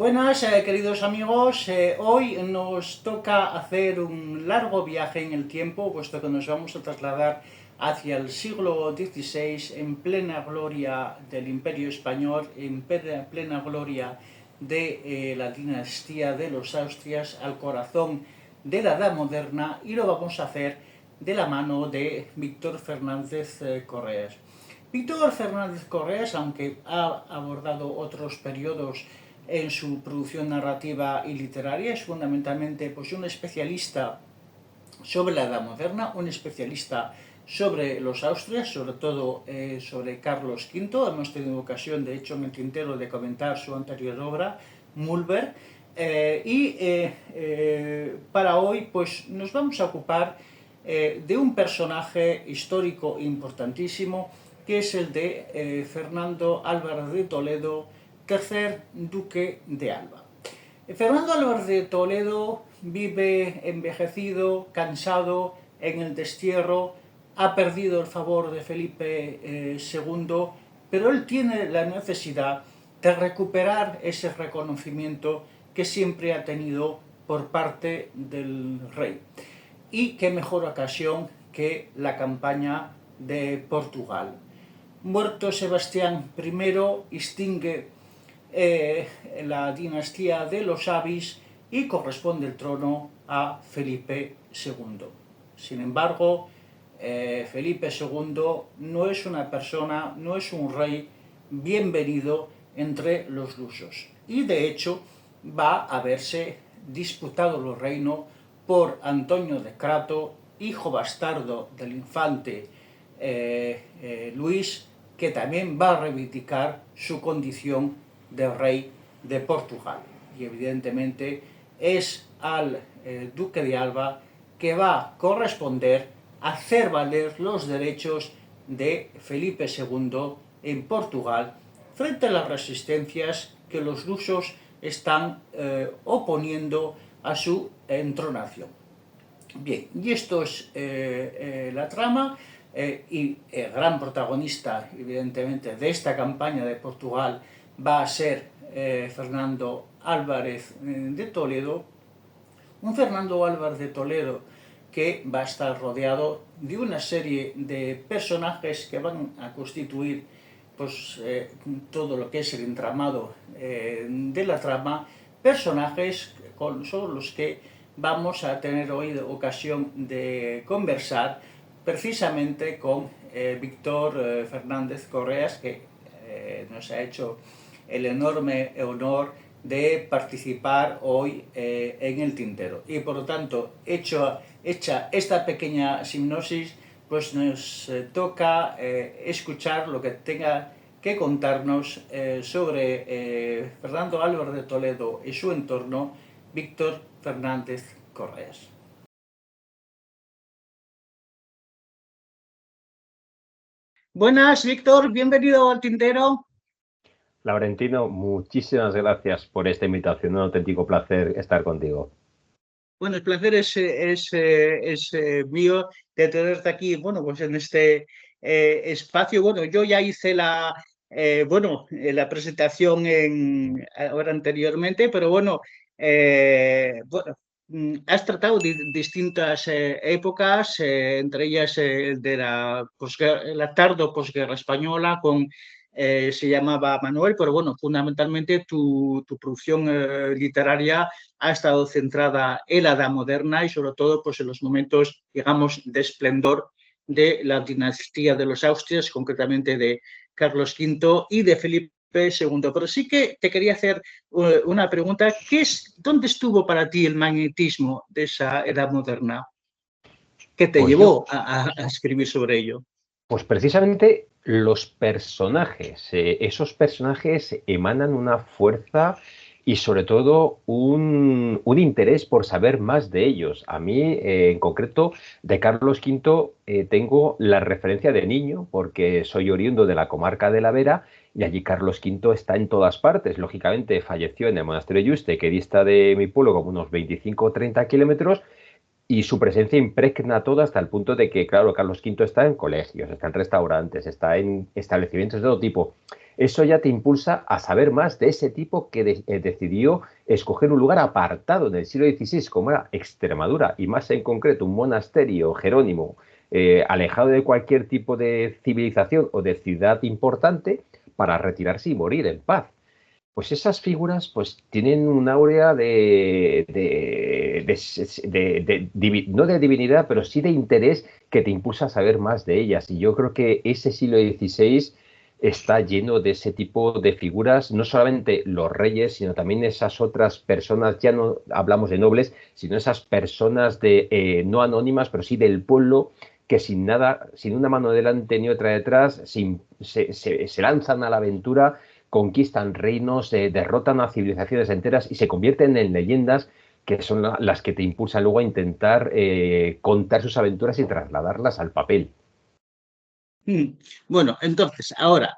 Buenas, queridos amigos. Hoy nos toca hacer un largo viaje en el tiempo, puesto que nos vamos a trasladar hacia el siglo XVI, en plena gloria del Imperio Español, en plena gloria de la dinastía de los Austrias, al corazón de la Edad Moderna, y lo vamos a hacer de la mano de Víctor Fernández Correas. Víctor Fernández Correas, aunque ha abordado otros periodos en su producción narrativa y literaria, es fundamentalmente un especialista sobre la Edad Moderna, un especialista sobre los Austrias, sobre todo sobre Carlos V. Hemos tenido ocasión, de hecho, en el tintero de comentar su anterior obra, Mühlberg, para hoy nos vamos a ocupar de un personaje histórico importantísimo, que es el de Fernando Álvarez de Toledo, tercer duque de Alba. Fernando Álvarez de Toledo vive envejecido, cansado, en el destierro, ha perdido el favor de Felipe II, pero él tiene la necesidad de recuperar ese reconocimiento que siempre ha tenido por parte del rey. Y qué mejor ocasión que la campaña de Portugal. Muerto Sebastián I, extingue la dinastía de los Avis y corresponde el trono a Felipe II. Sin embargo, Felipe II no es una persona, no es un rey bienvenido entre los lusos, y de hecho va a haberse disputado el reino por Antonio de Crato, hijo bastardo del infante Luis, que también va a reivindicar su condición de rey de Portugal. Y evidentemente es al duque de Alba que va a corresponder hacer valer los derechos de Felipe II en Portugal frente a las resistencias que los lusos están oponiendo a su entronación. Bien, y esto es la trama, y el gran protagonista, evidentemente, de esta campaña de Portugal va a ser Fernando Álvarez de Toledo, un Fernando Álvarez de Toledo que va a estar rodeado de una serie de personajes que van a constituir todo lo que es el entramado de la trama, personajes sobre los que vamos a tener hoy ocasión de conversar precisamente con Víctor Fernández Correas, que nos ha hecho el enorme honor de participar hoy en el tintero. Y por lo tanto, hecha esta pequeña sinopsis, nos toca escuchar lo que tenga que contarnos sobre Fernando Álvarez de Toledo y su entorno, Víctor Fernández Correas. Buenas, Víctor, bienvenido al tintero. Laurentino, muchísimas gracias por esta invitación, un auténtico placer estar contigo. Bueno, el placer es mío de tenerte aquí, en este espacio. Bueno, yo ya hice la presentación ahora anteriormente, pero has tratado de distintas épocas, entre ellas de la tardo posguerra española, se llamaba Manuel, pero fundamentalmente tu producción literaria ha estado centrada en la Edad Moderna y sobre todo en los momentos, digamos, de esplendor de la dinastía de los Austrias, concretamente de Carlos V y de Felipe II. Pero sí que te quería hacer una pregunta. ¿Dónde estuvo para ti el magnetismo de esa Edad Moderna? ¿Qué te llevó a escribir sobre ello? Pues precisamente los personajes. Esos personajes emanan una fuerza y sobre todo un interés por saber más de ellos. A mí, en concreto, de Carlos V tengo la referencia de niño, porque soy oriundo de la comarca de la Vera, y allí Carlos V está en todas partes. Lógicamente falleció en el monasterio de Yuste, que dista de mi pueblo como unos 25 o 30 kilómetros, y su presencia impregna todo hasta el punto de que, claro, Carlos V está en colegios, está en restaurantes, está en establecimientos de todo tipo. Eso ya te impulsa a saber más de ese tipo que decidió escoger un lugar apartado en el siglo XVI, como era Extremadura, y más en concreto un monasterio jerónimo, alejado de cualquier tipo de civilización o de ciudad importante, para retirarse y morir en paz. Pues esas figuras pues tienen un áurea no de divinidad, pero sí de interés que te impulsa a saber más de ellas. Y yo creo que ese siglo XVI está lleno de ese tipo de figuras, no solamente los reyes, sino también esas otras personas, ya no hablamos de nobles, sino esas personas no anónimas, pero sí del pueblo, que sin nada, sin una mano delante ni otra detrás, se lanzan a la aventura, conquistan reinos, derrotan a civilizaciones enteras y se convierten en leyendas que son las que te impulsan luego a intentar contar sus aventuras y trasladarlas al papel. Bueno, entonces, ahora,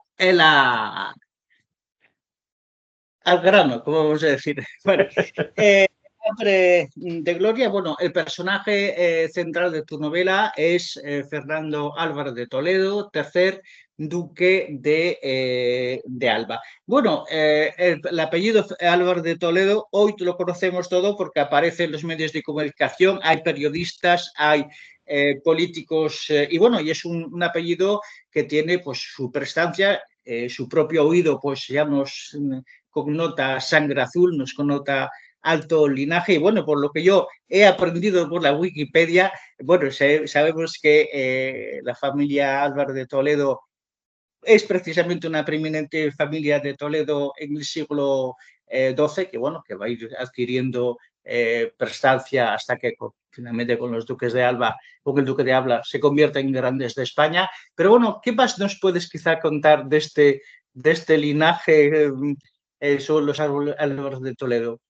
al grano, como vamos a decir. Bueno, Hambre de Gloria, bueno, el personaje central de tu novela es Fernando Álvarez de Toledo, tercer duque de Alba. Bueno, el apellido Álvarez de Toledo hoy lo conocemos todo porque aparece en los medios de comunicación, hay periodistas, hay políticos, y bueno, y es un apellido que tiene pues su prestancia, su propio oído pues ya nos connota sangre azul, nos connota alto linaje y bueno, por lo que yo he aprendido por la Wikipedia, bueno, sabemos que la familia Álvarez de Toledo es precisamente una preeminente familia de Toledo en el siglo XII, que bueno, que va a ir adquiriendo prestancia hasta que finalmente con los duques de Alba, con el duque de Alba, se convierten en grandes de España. Pero bueno, ¿qué más nos puedes quizá contar de este linaje sobre los Álvarez de Toledo?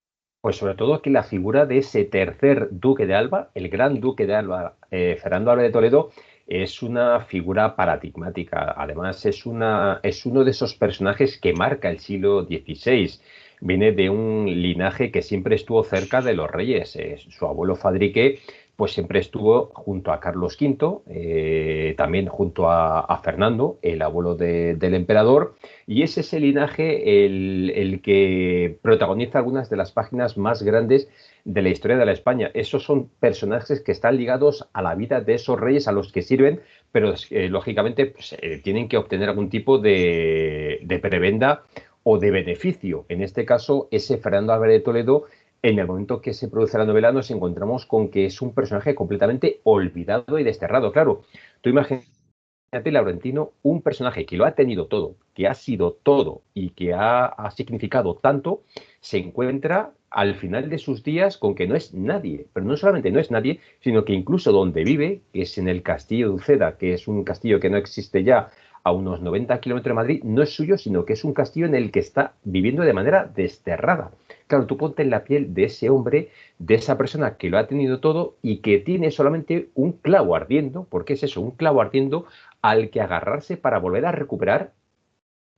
Pues sobre todo que la figura de ese tercer duque de Alba, el gran duque de Alba, Fernando Álvarez de Toledo, es una figura paradigmática. Además, es uno de esos personajes que marca el siglo XVI. Viene de un linaje que siempre estuvo cerca de los reyes. Su abuelo Fadrique pues siempre estuvo junto a Carlos V, también junto a Fernando, el abuelo del emperador, y es ese linaje el que protagoniza algunas de las páginas más grandes de la historia de la España. Esos son personajes que están ligados a la vida de esos reyes a los que sirven, pero lógicamente pues, tienen que obtener algún tipo de prebenda o de beneficio. En este caso, ese Fernando Álvarez de Toledo, en el momento que se produce la novela, nos encontramos con que es un personaje completamente olvidado y desterrado. Claro, tú imagínate, Laurentino, un personaje que lo ha tenido todo, que ha sido todo y que ha significado tanto, se encuentra al final de sus días con que no es nadie. Pero no solamente no es nadie, sino que incluso donde vive, que es en el castillo de Uceda, que es un castillo que no existe ya a unos 90 kilómetros de Madrid, no es suyo, sino que es un castillo en el que está viviendo de manera desterrada. Claro, tú ponte en la piel de ese hombre, de esa persona que lo ha tenido todo y que tiene solamente un clavo ardiendo, porque es eso, un clavo ardiendo al que agarrarse para volver a recuperar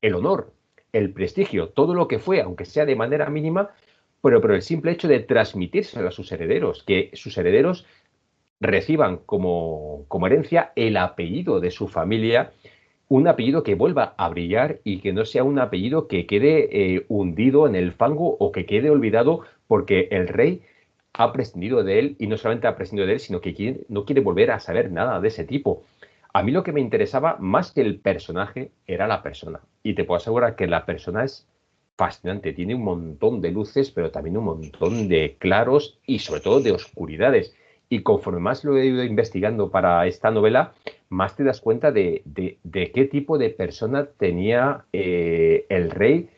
el honor, el prestigio, todo lo que fue, aunque sea de manera mínima, pero el simple hecho de transmitírselo a sus herederos, que sus herederos reciban como herencia el apellido de su familia, un apellido que vuelva a brillar y que no sea un apellido que quede hundido en el fango o que quede olvidado porque el rey ha prescindido de él y no solamente ha prescindido de él, sino que no quiere volver a saber nada de ese tipo. A mí lo que me interesaba más que el personaje era la persona. Y te puedo asegurar que la persona es fascinante. Tiene un montón de luces, pero también un montón de claros y sobre todo de oscuridades. Y conforme más lo he ido investigando para esta novela, más te das cuenta de qué tipo de persona tenía el rey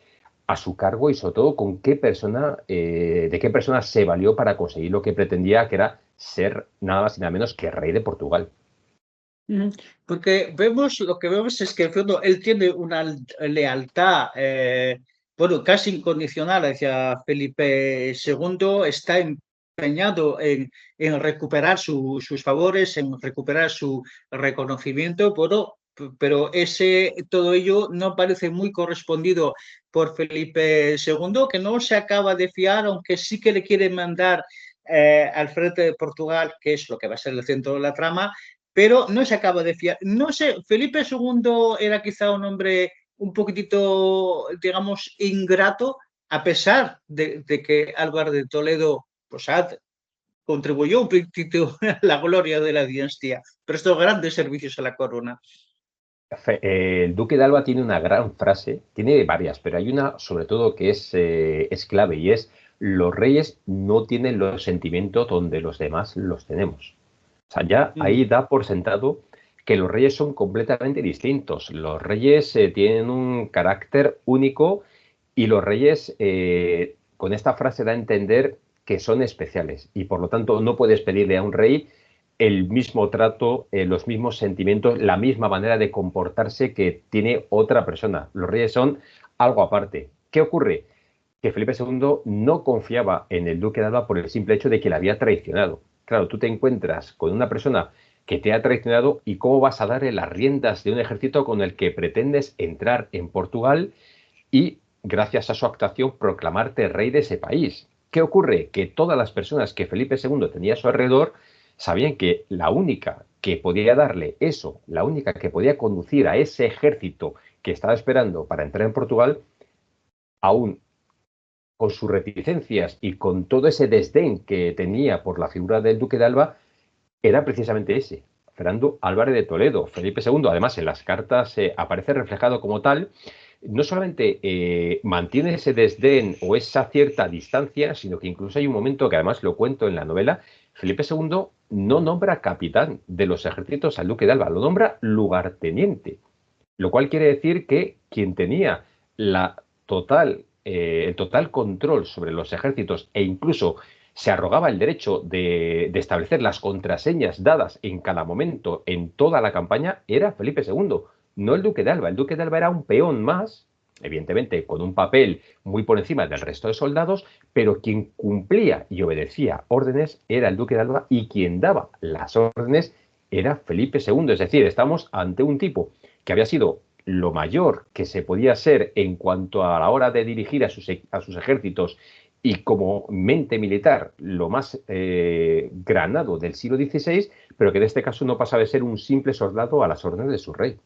a su cargo y sobre todo con qué persona, de qué persona se valió para conseguir lo que pretendía, que era ser nada más y nada menos que rey de Portugal. Porque lo que vemos es que en el fondo él tiene una lealtad, bueno, casi incondicional hacia Felipe II, está empeñado en recuperar sus favores, en recuperar su reconocimiento, bueno, pero todo ello no parece muy correspondido por Felipe II, que no se acaba de fiar, aunque sí que le quiere mandar al frente de Portugal, que es lo que va a ser el centro de la trama, pero no se acaba de fiar. No sé, Felipe II era quizá un hombre un poquitito, digamos, ingrato, a pesar de que Álvaro de Toledo pues, contribuyó un poquitito a la gloria de la dinastía, prestó grandes servicios a la corona. El duque de Alba tiene una gran frase, tiene varias, pero hay una sobre todo que es clave y es: los reyes no tienen los sentimientos donde los demás los tenemos. O sea, ya ahí da por sentado que los reyes son completamente distintos. Los reyes tienen un carácter único y los reyes, con esta frase da a entender que son especiales y por lo tanto no puedes pedirle a un rey el mismo trato, los mismos sentimientos, la misma manera de comportarse que tiene otra persona. Los reyes son algo aparte. ¿Qué ocurre? Que Felipe II no confiaba en el duque de Alba por el simple hecho de que le había traicionado. Claro, tú te encuentras con una persona que te ha traicionado y cómo vas a darle las riendas de un ejército con el que pretendes entrar en Portugal y, gracias a su actuación, proclamarte rey de ese país. ¿Qué ocurre? Que todas las personas que Felipe II tenía a su alrededor sabían que la única que podía darle eso, la única que podía conducir a ese ejército que estaba esperando para entrar en Portugal, aún con sus reticencias y con todo ese desdén que tenía por la figura del duque de Alba, era precisamente ese, Fernando Álvarez de Toledo. Felipe II, además, en las cartas aparece reflejado como tal. No solamente mantiene ese desdén o esa cierta distancia, sino que incluso hay un momento que además lo cuento en la novela: Felipe II no nombra capitán de los ejércitos al duque de Alba, lo nombra lugarteniente, lo cual quiere decir que quien tenía el total control sobre los ejércitos e incluso se arrogaba el derecho de establecer las contraseñas dadas en cada momento en toda la campaña era Felipe II, no el duque de Alba. El duque de Alba era un peón más, evidentemente con un papel muy por encima del resto de soldados, pero quien cumplía y obedecía órdenes era el duque de Alba y quien daba las órdenes era Felipe II. Es decir, estamos ante un tipo que había sido lo mayor que se podía ser en cuanto a la hora de dirigir a sus ejércitos y como mente militar lo más granado del siglo XVI, pero que en este caso no pasaba de ser un simple soldado a las órdenes de su rey.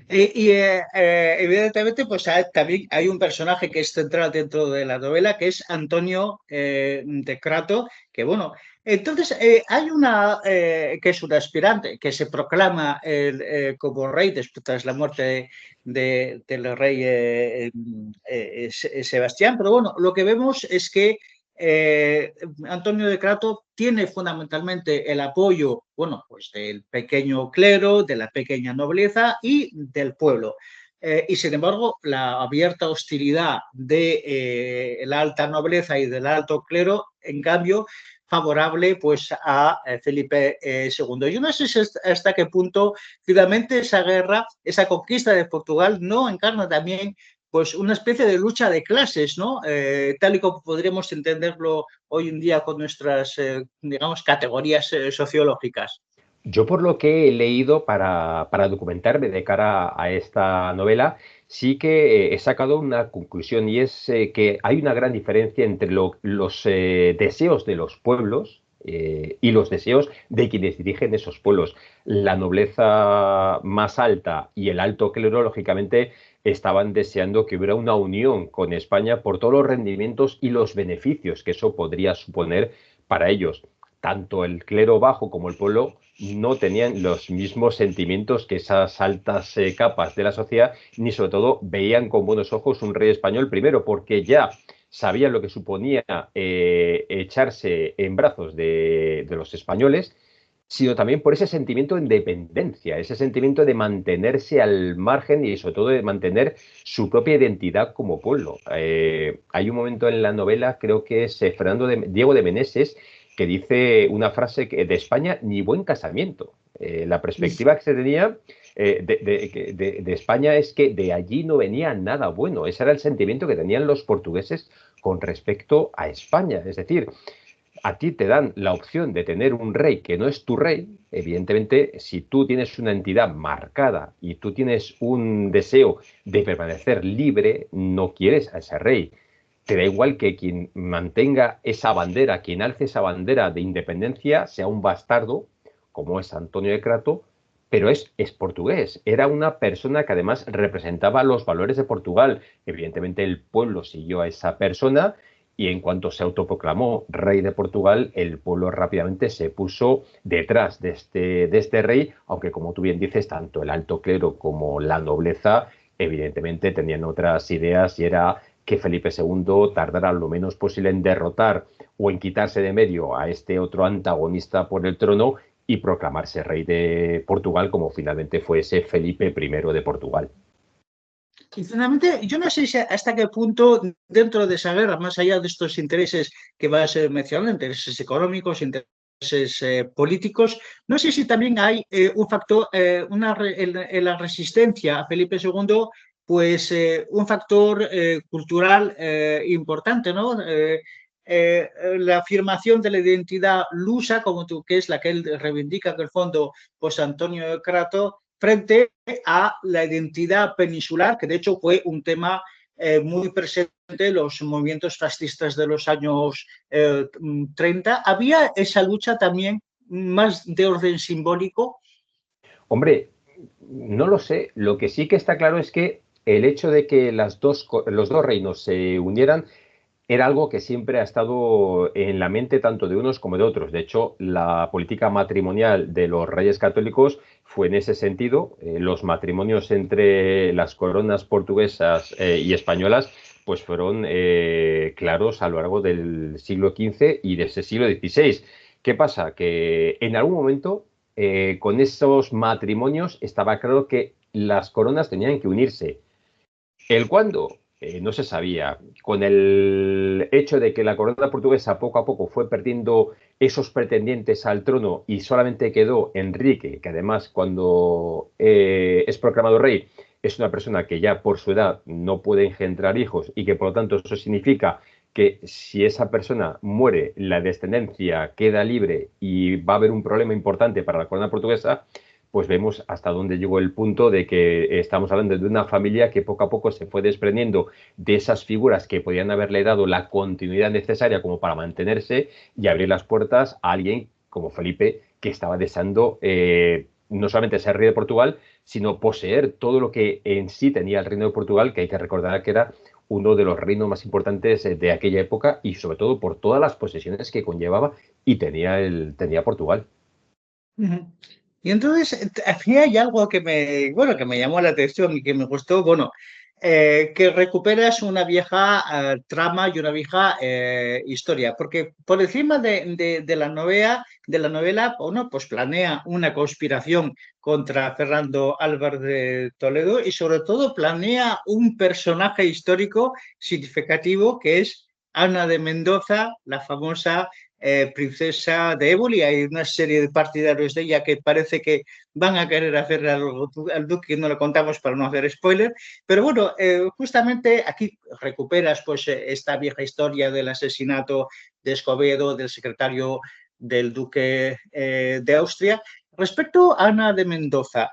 Evidentemente, pues también hay un personaje que es central dentro de la novela, que es Antonio de Crato, que bueno, entonces hay una que es un aspirante que se proclama como rey después tras la muerte del rey Sebastián, pero bueno, lo que vemos es que Antonio de Crato tiene fundamentalmente el apoyo, bueno, pues del pequeño clero, de la pequeña nobleza y del pueblo. Y sin embargo, la abierta hostilidad de la alta nobleza y del alto clero, en cambio, favorable pues a Felipe II. Yo no sé hasta qué punto finalmente esa guerra, esa conquista de Portugal no encarna también pues una especie de lucha de clases, ¿no? Tal y como podríamos entenderlo hoy en día con nuestras, digamos, categorías sociológicas. Yo, por lo que he leído para documentarme de cara a esta novela, sí que he sacado una conclusión y es que hay una gran diferencia entre los deseos de los pueblos y los deseos de quienes dirigen esos pueblos. La nobleza más alta y el alto clero, lógicamente, estaban deseando que hubiera una unión con España por todos los rendimientos y los beneficios que eso podría suponer para ellos. Tanto el clero bajo como el pueblo no tenían los mismos sentimientos que esas altas capas de la sociedad, ni sobre todo veían con buenos ojos un rey español, primero porque ya sabían lo que suponía echarse en brazos de los españoles, sino también por ese sentimiento de independencia, ese sentimiento de mantenerse al margen y sobre todo de mantener su propia identidad como pueblo. Hay un momento en la novela, creo que es Diego de Meneses, que dice una frase que de España ni buen casamiento. La perspectiva que se tenía de España es que de allí no venía nada bueno. Ese era el sentimiento que tenían los portugueses con respecto a España. Es decir, a ti te dan la opción de tener un rey que no es tu rey. Evidentemente, si tú tienes una entidad marcada y tú tienes un deseo de permanecer libre, no quieres a ese rey. Te da igual que quien mantenga esa bandera, quien alce esa bandera de independencia, sea un bastardo, como es Antonio de Crato, pero es portugués. Era una persona que además representaba los valores de Portugal. Evidentemente el pueblo siguió a esa persona y en cuanto se autoproclamó rey de Portugal, el pueblo rápidamente se puso detrás de este rey, aunque como tú bien dices, tanto el alto clero como la nobleza evidentemente tenían otras ideas y era que Felipe II tardara lo menos posible en derrotar o en quitarse de medio a este otro antagonista por el trono y proclamarse rey de Portugal, como finalmente fue ese Felipe I de Portugal. Sinceramente, yo no sé si hasta qué punto dentro de esa guerra, más allá de estos intereses que vas mencionando, intereses económicos, intereses políticos, no sé si también hay un factor, en la resistencia a Felipe II, pues un factor cultural importante, ¿no? La afirmación de la identidad lusa, como tú, que es la que él reivindica, que el fondo, pues Antonio de Crato, frente a la identidad peninsular, que de hecho fue un tema muy presente en los movimientos fascistas de los años 30. ¿Había esa lucha también más de orden simbólico? Hombre, no lo sé. Lo que sí que está claro es que el hecho de que los dos reinos se unieran era algo que siempre ha estado en la mente tanto de unos como de otros. De hecho, la política matrimonial de los reyes católicos fue en ese sentido. Los matrimonios entre las coronas portuguesas y españolas pues fueron claros a lo largo del siglo XV y de ese siglo XVI. ¿Qué pasa? Que en algún momento con esos matrimonios estaba claro que las coronas tenían que unirse. ¿El cuándo? No se sabía. Con el hecho de que la corona portuguesa poco a poco fue perdiendo esos pretendientes al trono y solamente quedó Enrique, que además cuando es proclamado rey es una persona que ya por su edad no puede engendrar hijos y que por lo tanto eso significa que si esa persona muere, la descendencia queda libre y va a haber un problema importante para la corona portuguesa, pues vemos hasta dónde llegó el punto de que estamos hablando de una familia que poco a poco se fue desprendiendo de esas figuras que podían haberle dado la continuidad necesaria como para mantenerse y abrir las puertas a alguien como Felipe, que estaba deseando no solamente ser rey de Portugal, sino poseer todo lo que en sí tenía el reino de Portugal, que hay que recordar que era uno de los reinos más importantes de aquella época y sobre todo por todas las posesiones que conllevaba y tenía Portugal. Uh -huh. Y entonces, aquí hay algo que me, bueno, que me llamó la atención y que me gustó, bueno, que recuperas una vieja trama y una vieja historia, porque por encima de la novela, bueno, pues planea una conspiración contra Fernando Álvarez de Toledo y sobre todo planea un personaje histórico significativo que es Ana de Mendoza, la famosa princesa de Éboli. Hay una serie de partidarios de ella que parece que van a querer hacer al duque, y no lo contamos para no hacer spoiler, pero bueno, justamente aquí recuperas pues esta vieja historia del asesinato de Escobedo, del secretario del duque de Austria. Respecto a Ana de Mendoza,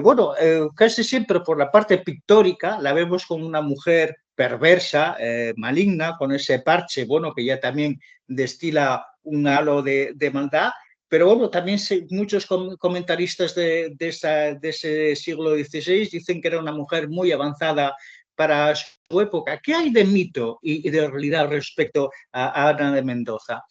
bueno, casi siempre por la parte pictórica la vemos como una mujer perversa, maligna, con ese parche, bueno, que ya también destila un halo de maldad, pero bueno, también muchos comentaristas de ese siglo XVI dicen que era una mujer muy avanzada para su época. ¿Qué hay de mito y de realidad respecto a Ana de Mendoza?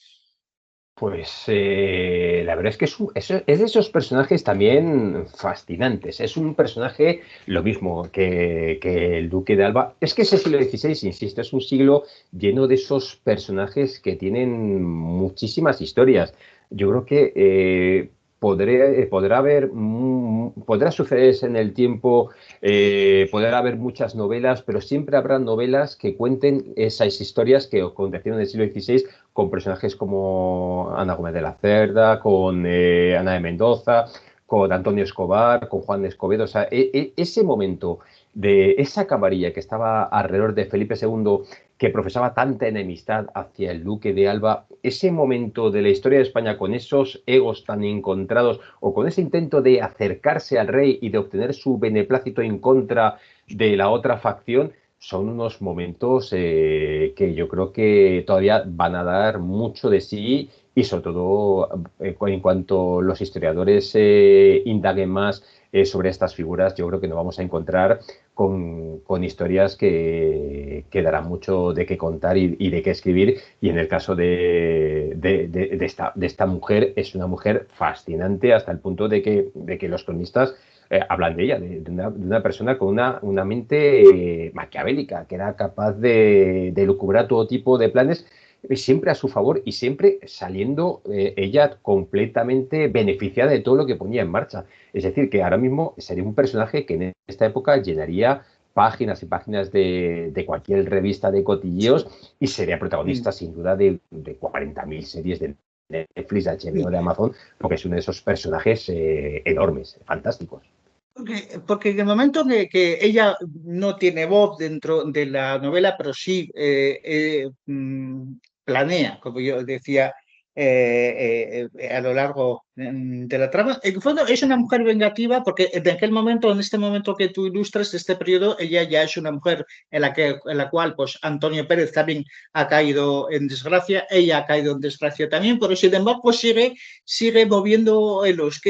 Pues la verdad es que es de esos personajes también fascinantes. Es un personaje lo mismo que el Duque de Alba. Es que ese siglo XVI, insisto, es un siglo lleno de esos personajes que tienen muchísimas historias. Yo creo que podrá sucederse en el tiempo, podrá haber muchas novelas, pero siempre habrá novelas que cuenten esas historias que acontecieron en el siglo XVI con personajes como Ana Gómez de la Cerda, con Ana de Mendoza, con Antonio Escobar, con Juan de Escobedo. O sea, ese momento de esa camarilla que estaba alrededor de Felipe II, que profesaba tanta enemistad hacia el duque de Alba, ese momento de la historia de España con esos egos tan encontrados o con ese intento de acercarse al rey y de obtener su beneplácito en contra de la otra facción, son unos momentos que yo creo que todavía van a dar mucho de sí y sobre todo en cuanto los historiadores indaguen más sobre estas figuras, yo creo que nos vamos a encontrar con historias que darán mucho de qué contar y de qué escribir. Y en el caso de esta mujer, es una mujer fascinante hasta el punto de que los cronistas hablan de ella, de una persona con una mente maquiavélica, que era capaz de lucubrar todo tipo de planes siempre a su favor y siempre saliendo ella completamente beneficiada de todo lo que ponía en marcha. Es decir, que ahora mismo sería un personaje que en esta época llenaría páginas y páginas de cualquier revista de cotilleos y sería protagonista sin duda de 40.000 series de Netflix, de HBO, de Amazon, porque es uno de esos personajes enormes, fantásticos. Porque en el momento que ella no tiene voz dentro de la novela, pero sí planea, como yo decía, a lo largo de la trama. En el fondo es una mujer vengativa porque en aquel momento, en este momento que tú ilustras, este periodo, ella ya es una mujer en la cual pues, Antonio Pérez también ha caído en desgracia, ella ha caído en desgracia también, pero sin embargo pues sigue moviendo hilos,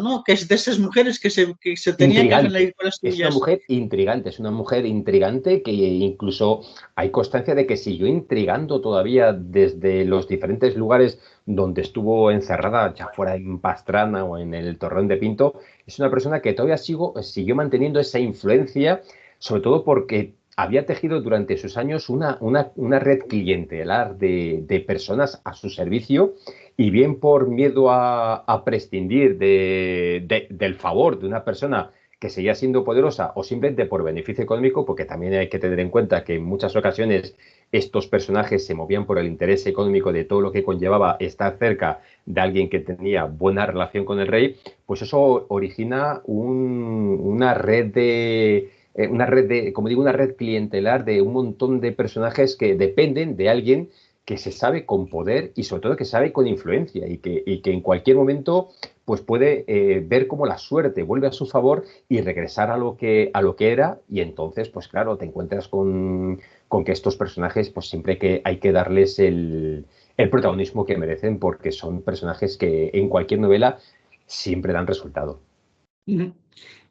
¿no? Que es de esas mujeres que se tenían que hacer Intrigante. con las Es una suyas. mujer intrigante, es una mujer intrigante que incluso hay constancia de que siguió intrigando todavía desde los diferentes lugares donde estuvo encerrada, ya fuera en Pastrana o en el Torreón de Pinto. Es una persona que todavía siguió manteniendo esa influencia, sobre todo porque había tejido durante sus años una red clientelar de personas a su servicio y bien por miedo a prescindir del favor de una persona que seguía siendo poderosa o simplemente por beneficio económico, porque también hay que tener en cuenta que en muchas ocasiones estos personajes se movían por el interés económico de todo lo que conllevaba estar cerca de alguien que tenía buena relación con el rey, pues eso origina una red de, como digo, una red clientelar de un montón de personajes que dependen de alguien que se sabe con poder y sobre todo que sabe con influencia y que en cualquier momento pues puede ver cómo la suerte vuelve a su favor y regresar a lo que era y entonces pues claro, te encuentras con que estos personajes pues siempre que hay que darles el protagonismo que merecen porque son personajes que en cualquier novela siempre dan resultado.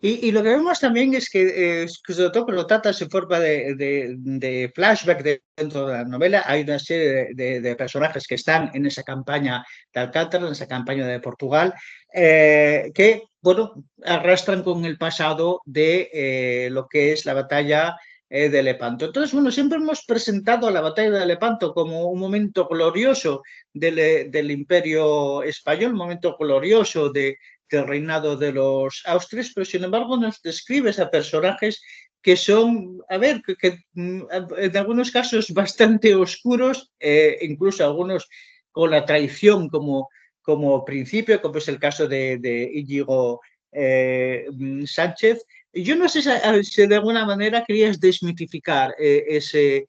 Y lo que vemos también es que sobre todo lo tratas en forma de flashback dentro de la novela. Hay una serie de personajes que están en esa campaña de Alcántara, en esa campaña de Portugal, que bueno, arrastran con el pasado de lo que es la batalla de Lepanto. Entonces, bueno, siempre hemos presentado a la batalla de Lepanto como un momento glorioso del Imperio Español, un momento glorioso del reinado de los Austrias, pero sin embargo nos describes a personajes que son, a ver, en algunos casos bastante oscuros, incluso algunos con la traición como principio, como es el caso de Íñigo Sánchez. Yo no sé si de alguna manera querías desmitificar ese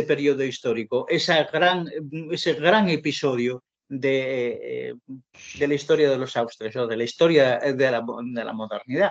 periodo histórico, ese gran episodio de la historia de los Austrias o de la historia de la modernidad.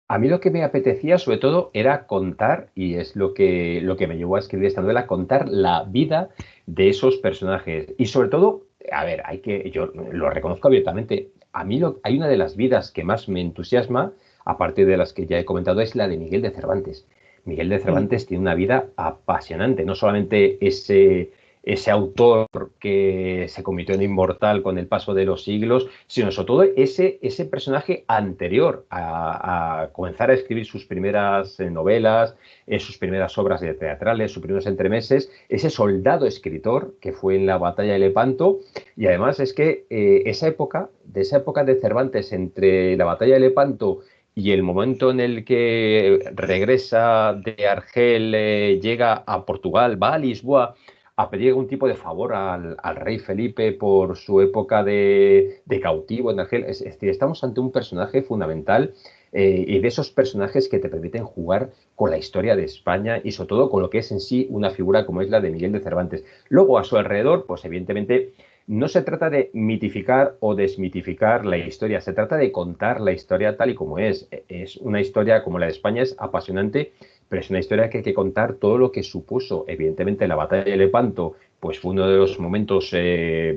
A mí lo que me apetecía sobre todo era contar, y es lo que me llevó a escribir esta novela, contar la vida de esos personajes. Y sobre todo, a ver, yo lo reconozco abiertamente, a mí hay una de las vidas que más me entusiasma, aparte de las que ya he comentado, es la de Miguel de Cervantes. Miguel de Cervantes tiene una vida apasionante, no solamente ese autor que se convirtió en inmortal con el paso de los siglos, sino sobre todo ese personaje anterior a comenzar a escribir sus primeras novelas, sus primeras obras teatrales, sus primeros entremeses, ese soldado escritor que fue en la batalla de Lepanto, y además es que esa época de Cervantes entre la batalla de Lepanto y el momento en el que regresa de Argel, llega a Portugal, va a Lisboa a pedir algún tipo de favor al rey Felipe por su época de cautivo en Argel. Es decir, estamos ante un personaje fundamental y de esos personajes que te permiten jugar con la historia de España y sobre todo con lo que es en sí una figura como es la de Miguel de Cervantes. Luego, a su alrededor, pues evidentemente no se trata de mitificar o desmitificar la historia, se trata de contar la historia tal y como es. Es una historia como la de España, es apasionante, pero es una historia que hay que contar todo lo que supuso, evidentemente, la batalla de Lepanto pues fue uno de los momentos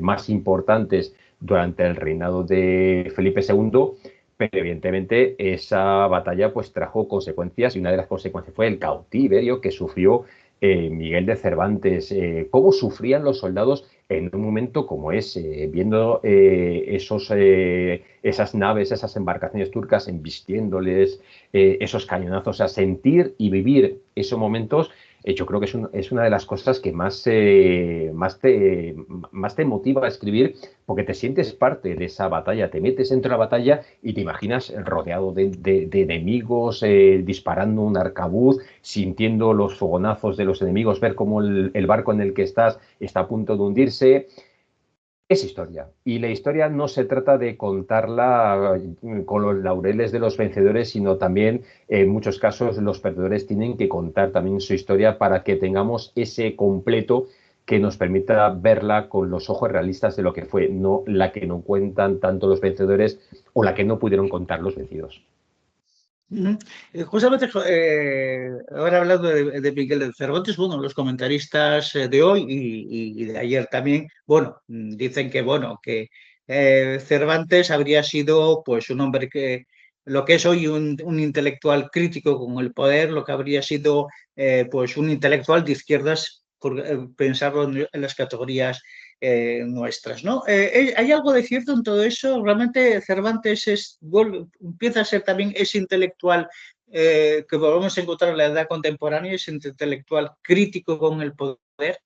más importantes durante el reinado de Felipe II, pero evidentemente esa batalla pues trajo consecuencias y una de las consecuencias fue el cautiverio que sufrió Miguel de Cervantes. ¿Cómo sufrían los soldados en un momento como ese, viendo esas naves, esas embarcaciones turcas, embistiéndoles esos cañonazos, a sentir y vivir esos momentos? Yo creo que es una de las cosas que más te motiva a escribir, porque te sientes parte de esa batalla, te metes dentro de la batalla y te imaginas rodeado de enemigos, disparando un arcabuz, sintiendo los fogonazos de los enemigos, ver cómo el barco en el que estás está a punto de hundirse. Es historia, y la historia no se trata de contarla con los laureles de los vencedores, sino también en muchos casos los perdedores tienen que contar también su historia para que tengamos ese completo que nos permita verla con los ojos realistas de lo que fue, no la que no cuentan tanto los vencedores o la que no pudieron contar los vencidos. Ujú. Justamente, ahora hablando de Miguel de Cervantes, bueno, los comentaristas de hoy y de ayer también, bueno, dicen que, bueno, que Cervantes habría sido, pues, un hombre que, lo que es hoy un intelectual crítico con el poder, lo que habría sido, pues, un intelectual de izquierdas, por pensarlo en las categorías nuestras, ¿no? ¿Hay algo de cierto en todo eso? ¿Realmente Cervantes empieza a ser también ese intelectual que volvemos a encontrar en la edad contemporánea, ese intelectual crítico con el poder?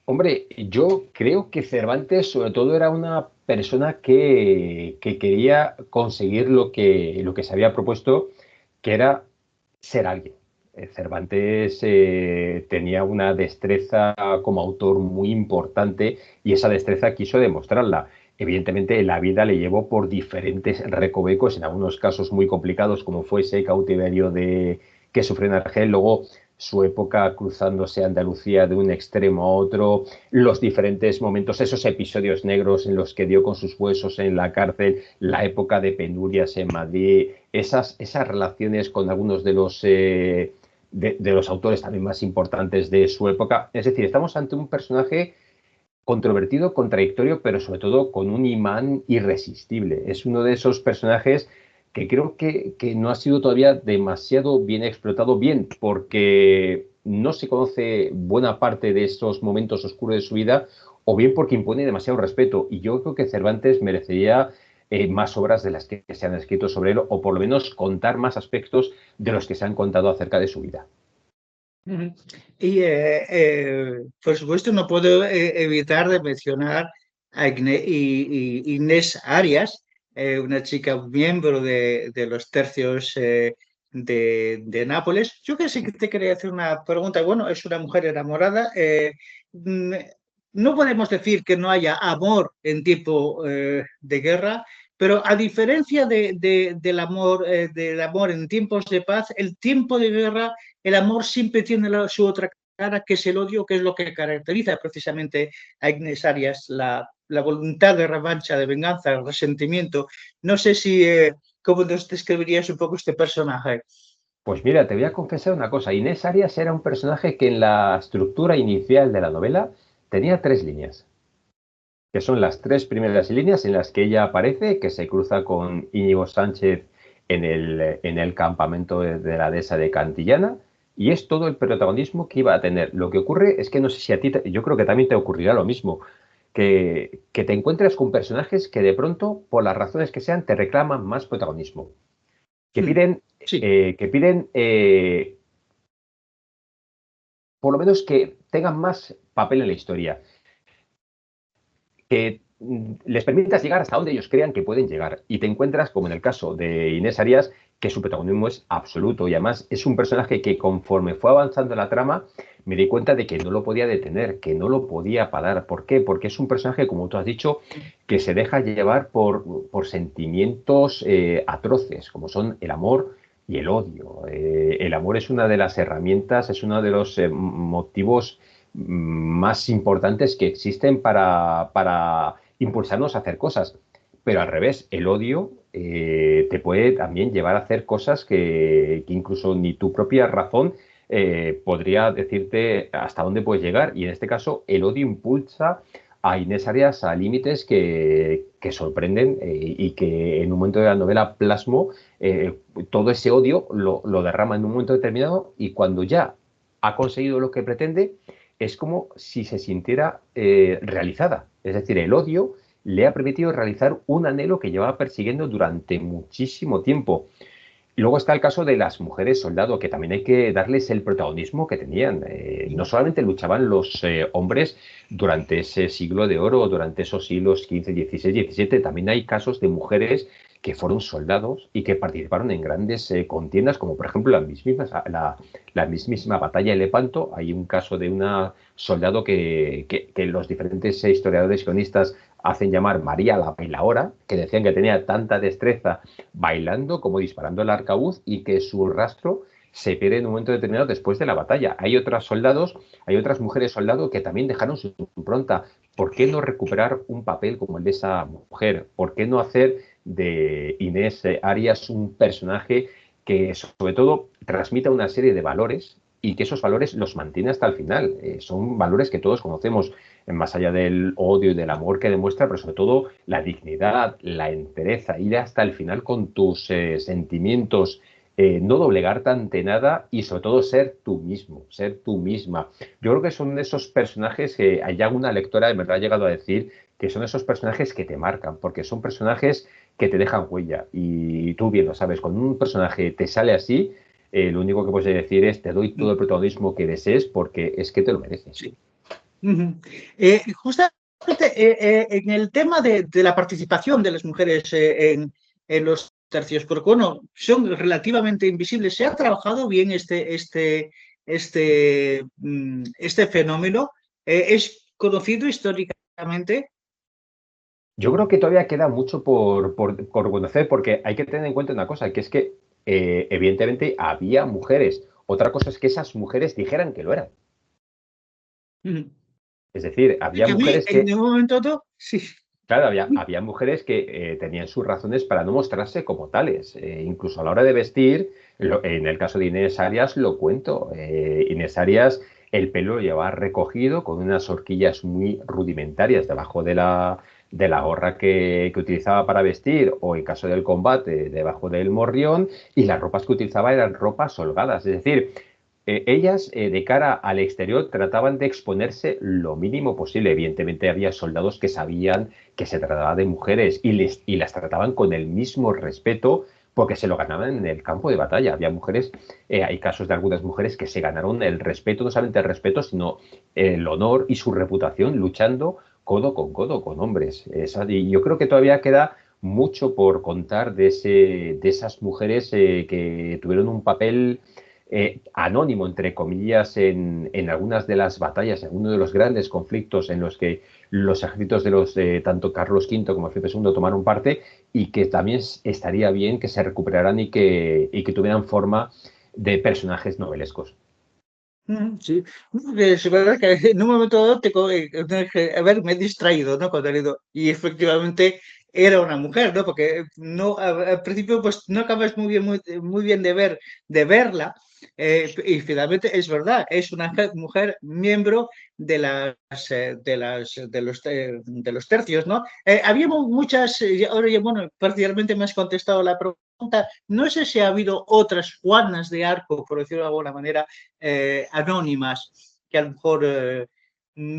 Hombre, yo creo que Cervantes sobre todo era una persona que quería conseguir lo que se había propuesto, que era ser alguien. Cervantes tenía una destreza como autor muy importante y esa destreza quiso demostrarla. Evidentemente, la vida le llevó por diferentes recovecos, en algunos casos muy complicados, como fue ese cautiverio que sufrió en Argel, luego su época cruzándose Andalucía de un extremo a otro, los diferentes momentos, esos episodios negros en los que dio con sus huesos en la cárcel, la época de penurias en Madrid, esas relaciones con algunos de los autores también más importantes de su época. Es decir, estamos ante un personaje controvertido, contradictorio, pero sobre todo con un imán irresistible. Es uno de esos personajes que creo que no ha sido todavía demasiado bien explotado, bien porque no se conoce buena parte de estos momentos oscuros de su vida, o bien porque impone demasiado respeto. Y yo creo que Cervantes merecería más obras de las que se han escrito sobre él, o por lo menos contar más aspectos de los que se han contado acerca de su vida. Ujú. Y por supuesto no puedo evitar de mencionar a Inés Arias, una chica miembro de los tercios de Nápoles. Yo que sí que te quería hacer una pregunta. Bueno, es una mujer enamorada. Mm, no podemos decir que no haya amor en tiempo de guerra, pero a diferencia del amor en tiempos de paz, el tiempo de guerra el amor siempre tiene su otra cara, que es el odio, que es lo que caracteriza precisamente a Ignes Arias, la voluntad de revancha, de venganza, el resentimiento. No sé si, ¿cómo nos describirías un poco este personaje? Pues mira, te voy a confesar una cosa. Inés Arias era un personaje que en la estructura inicial de la novela tenía tres líneas, que son las tres primeras líneas en las que ella aparece, que se cruza con Íñigo Sánchez en el campamento de la dehesa de Cantillana, y es todo el protagonismo que iba a tener. Lo que ocurre es que no sé si a ti, yo creo que también te ocurrirá lo mismo, que te encuentras con personajes que de pronto, por las razones que sean, te reclaman más protagonismo, que piden, Sí. por lo menos que tengan más papel en la historia, que les permitas llegar hasta donde ellos crean que pueden llegar. Y te encuentras, como en el caso de Inés Arias, que su protagonismo es absoluto y además es un personaje que conforme fue avanzando la trama, me di cuenta de que no lo podía detener, que no lo podía parar. ¿Por qué? Porque es un personaje, como tú has dicho, que se deja llevar por sentimientos atroces, como son el amor y el odio. El amor es una de las herramientas, es uno de los motivos más importantes que existen para impulsarnos a hacer cosas. Pero al revés, el odio te puede también llevar a hacer cosas que incluso ni tu propia razón podría decirte hasta dónde puedes llegar. Y en este caso, el odio impulsa a Inés Arias a límites que sorprenden y que en un momento de la novela plasmo todo ese odio lo derrama en un momento determinado y cuando ya ha conseguido lo que pretende es como si se sintiera realizada. Es decir, el odio le ha permitido realizar un anhelo que llevaba persiguiendo durante muchísimo tiempo. Luego está el caso de las mujeres soldado, que también hay que darles el protagonismo que tenían. No solamente luchaban los hombres durante ese siglo de oro, durante esos siglos XV, XVI, XVII, también hay casos de mujeres que fueron soldados y que participaron en grandes contiendas, como por ejemplo la mismísima batalla de Lepanto. Hay un caso de una soldado que los diferentes historiadores y cronistas hacen llamar María la Bailaora, que decían que tenía tanta destreza bailando como disparando el arcabuz y que su rastro se pierde en un momento determinado después de la batalla. Hay otras soldados, hay otras mujeres soldados que también dejaron su impronta. ¿Por qué no recuperar un papel como el de esa mujer? ¿Por qué no hacer de Inés Arias un personaje que sobre todo transmita una serie de valores y que esos valores los mantiene hasta el final? Son valores que todos conocemos, más allá del odio y del amor que demuestra, pero sobre todo la dignidad, la entereza, ir hasta el final con tus sentimientos, no doblegarte ante nada y sobre todo ser tú mismo, ser tú misma. Yo creo que son esos personajes que hay alguna lectora de verdad ha llegado a decir que son esos personajes que te marcan, porque son personajes que te dejan huella. Y tú bien lo sabes, cuando un personaje te sale así, lo único que puedes decir es te doy todo el protagonismo que desees porque es que te lo mereces. Sí. Justamente en el tema de la participación de las mujeres en los tercios, porque bueno, son relativamente invisibles. ¿Se ha trabajado bien este fenómeno? ¿Es conocido históricamente? Yo creo que todavía queda mucho por conocer, porque hay que tener en cuenta una cosa, que es que evidentemente había mujeres. Otra cosa es que esas mujeres dijeran que lo eran. Ujú. Es decir, había Que a mí, mujeres en que, un momento dado, sí. claro, había mujeres que tenían sus razones para no mostrarse como tales. Incluso a la hora de vestir, en el caso de Inés Arias lo cuento. Inés Arias, el pelo lo llevaba recogido con unas horquillas muy rudimentarias debajo de la gorra que utilizaba para vestir, o en caso del combate, debajo del morrión, y las ropas que utilizaba eran ropas holgadas. Es decir, ellas, de cara al exterior, trataban de exponerse lo mínimo posible. Evidentemente, había soldados que sabían que se trataba de mujeres y las trataban con el mismo respeto porque se lo ganaban en el campo de batalla. Había mujeres, hay casos de algunas mujeres que se ganaron el respeto, no solamente el respeto, sino el honor y su reputación luchando codo con hombres. Y yo creo que todavía queda mucho por contar de esas mujeres que tuvieron un papel anónimo, entre comillas, en algunas de las batallas, en uno de los grandes conflictos en los que los ejércitos de los tanto Carlos V como Felipe II tomaron parte y que también estaría bien que se recuperaran y que tuvieran forma de personajes novelescos. Sí, es verdad que en un momento dado haberme distraído, ¿no? Cuando he leído, y efectivamente era una mujer, ¿no? Porque no, al principio pues no acabas muy bien de verla, y finalmente es verdad, es una mujer miembro de los tercios, ¿no? Había muchas, ahora ya, bueno, parcialmente me has contestado la pregunta, no sé si ha habido otras Juanas de Arco, por decirlo de alguna manera, anónimas que a lo mejor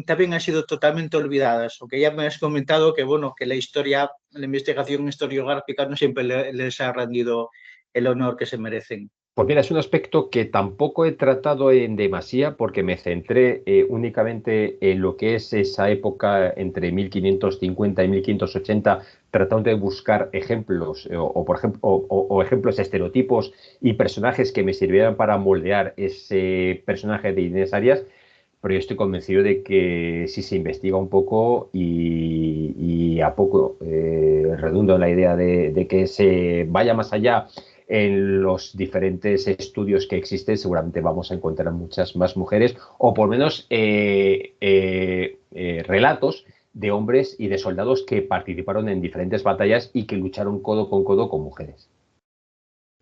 también han sido totalmente olvidadas, aunque ya me has comentado que, bueno, que la investigación historiográfica no siempre les ha rendido el honor que se merecen. Pues mira, es un aspecto que tampoco he tratado en demasía porque me centré únicamente en lo que es esa época entre 1550 y 1580, tratando de buscar ejemplos por ejemplo, o ejemplos, estereotipos y personajes que me sirvieran para moldear ese personaje de Inés Arias. Pero yo estoy convencido de que si se investiga un poco y a poco redundo en la idea de que se vaya más allá en los diferentes estudios que existen, seguramente vamos a encontrar muchas más mujeres o por lo menos relatos de hombres y de soldados que participaron en diferentes batallas y que lucharon codo con mujeres.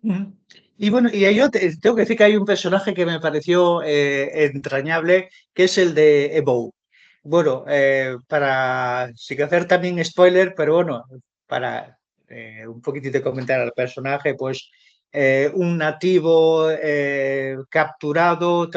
Ujú. Y bueno, y yo tengo que decir que hay un personaje que me pareció entrañable, que es el de Ebou. Bueno, sin hacer también spoiler, pero bueno, para un poquitito comentar al personaje, pues un nativo capturado,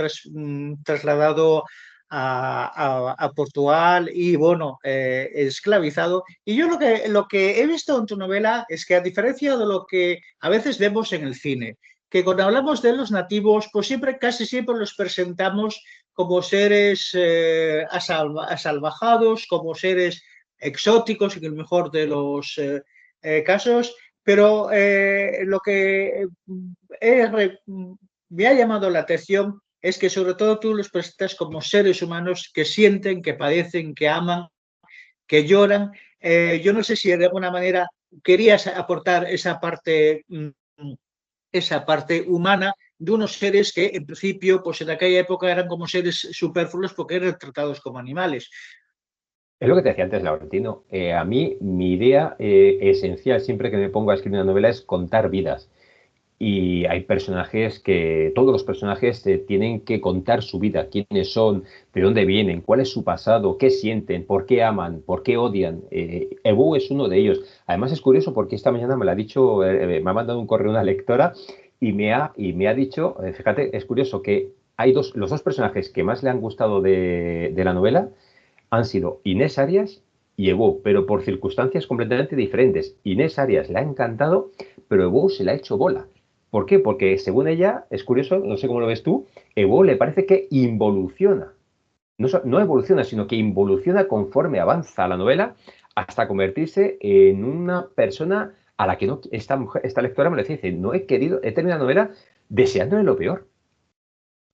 trasladado a Portugal y bueno, esclavizado. Y yo lo que he visto en tu novela es que a diferencia de lo que a veces vemos en el cine, que cuando hablamos de los nativos, pues siempre, casi siempre los presentamos como seres asalvajados, como seres exóticos en el mejor de los casos, pero lo que me ha llamado la atención es que sobre todo tú los presentas como seres humanos que sienten, que padecen, que aman, que lloran. Yo no sé si de alguna manera querías aportar esa parte humana de unos seres que en principio, pues en aquella época eran como seres superfluos porque eran tratados como animales. Es lo que te decía antes, Laurentino. A mí, mi idea esencial siempre que me pongo a escribir una novela es contar vidas. Y hay personajes que, todos los personajes tienen que contar su vida, quiénes son, de dónde vienen, cuál es su pasado, qué sienten, por qué aman, por qué odian. Ebu es uno de ellos. Además es curioso porque esta mañana me lo ha dicho, me ha mandado un correo una lectora y me ha dicho, fíjate, es curioso que hay los dos personajes que más le han gustado de la novela han sido Inés Arias y Evo, pero por circunstancias completamente diferentes. Inés Arias le ha encantado, pero Evo se le ha hecho bola. ¿Por qué? Porque según ella, es curioso, no sé cómo lo ves tú, Evo le parece que involuciona. No evoluciona, sino que involuciona conforme avanza la novela hasta convertirse en una persona a la que no, esta lectora me lo dice, he terminado la novela deseándole lo peor.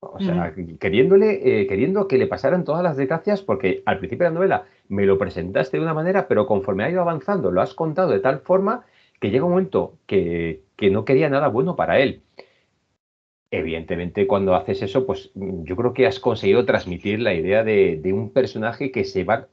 O sea, queriendo que le pasaran todas las desgracias, porque al principio de la novela me lo presentaste de una manera, pero conforme ha ido avanzando, lo has contado de tal forma que llega un momento que no quería nada bueno para él. Evidentemente, cuando haces eso, pues yo creo que has conseguido transmitir la idea de un personaje que se va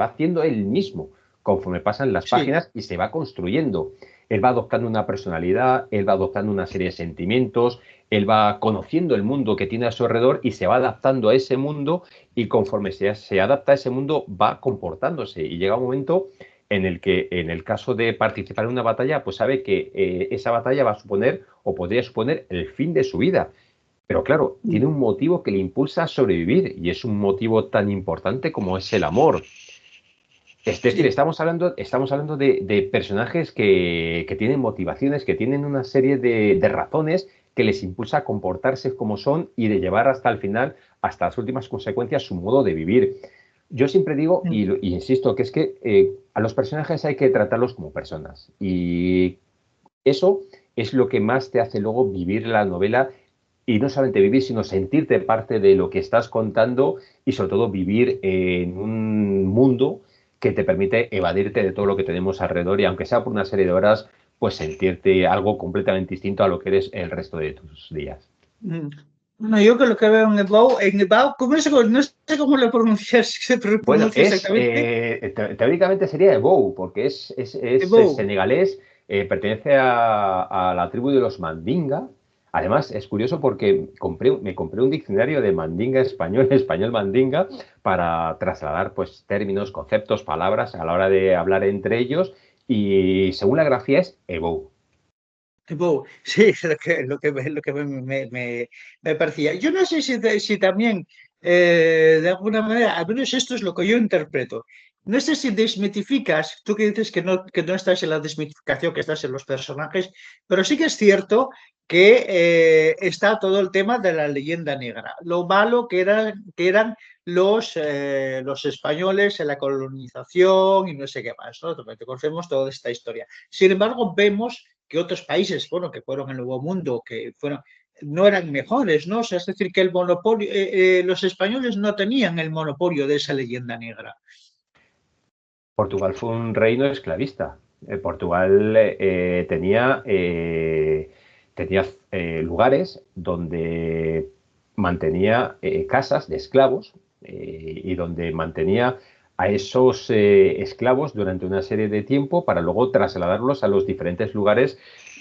haciendo él mismo conforme pasan las Sí. páginas y se va construyendo. Él va adoptando una personalidad, él va adoptando una serie de sentimientos, él va conociendo el mundo que tiene a su alrededor y se va adaptando a ese mundo y conforme se adapta a ese mundo va comportándose y llega un momento en el que en el caso de participar en una batalla, pues sabe que esa batalla va a suponer o podría suponer el fin de su vida. Pero claro, tiene un motivo que le impulsa a sobrevivir y es un motivo tan importante como es el amor. Es decir, Sí. estamos hablando de personajes que tienen motivaciones, que tienen una serie de razones que les impulsa a comportarse como son y de llevar hasta el final, hasta las últimas consecuencias, su modo de vivir. Yo siempre digo, y insisto, que es que a los personajes hay que tratarlos como personas. Y eso es lo que más te hace luego vivir la novela y no solamente vivir, sino sentirte parte de lo que estás contando y sobre todo vivir en un mundo que te permite evadirte de todo lo que tenemos alrededor y aunque sea por una serie de horas, pues sentirte algo completamente distinto a lo que eres el resto de tus días. Mm. Bueno, yo que lo que veo en Ebau, ¿cómo es? No sé cómo lo pronuncias, se Bueno, pronuncia exactamente. teóricamente sería Ebou, porque es Ebou. senegalés, pertenece a la tribu de los Mandinga. Además, es curioso porque me compré un diccionario de Mandinga español, español Mandinga, para trasladar pues, términos, conceptos, palabras a la hora de hablar entre ellos. Y según la grafía es Ebou. Tipo, sí, es lo que me parecía. Yo no sé si también, de alguna manera, al menos esto es lo que yo interpreto. No sé si desmitificas, tú que dices que no estás en la desmitificación, que estás en los personajes, pero sí que es cierto que está todo el tema de la leyenda negra, lo malo que eran los españoles en la colonización y no sé qué más, ¿no? Conocemos toda esta historia. Sin embargo, vemos que otros países, bueno, que fueron el Nuevo Mundo, no eran mejores, ¿no? O sea, es decir, que el monopolio, los españoles no tenían el monopolio de esa leyenda negra. Portugal fue un reino esclavista. Portugal tenía lugares donde mantenía casas de esclavos y donde mantenía a esos esclavos durante una serie de tiempo para luego trasladarlos a los diferentes lugares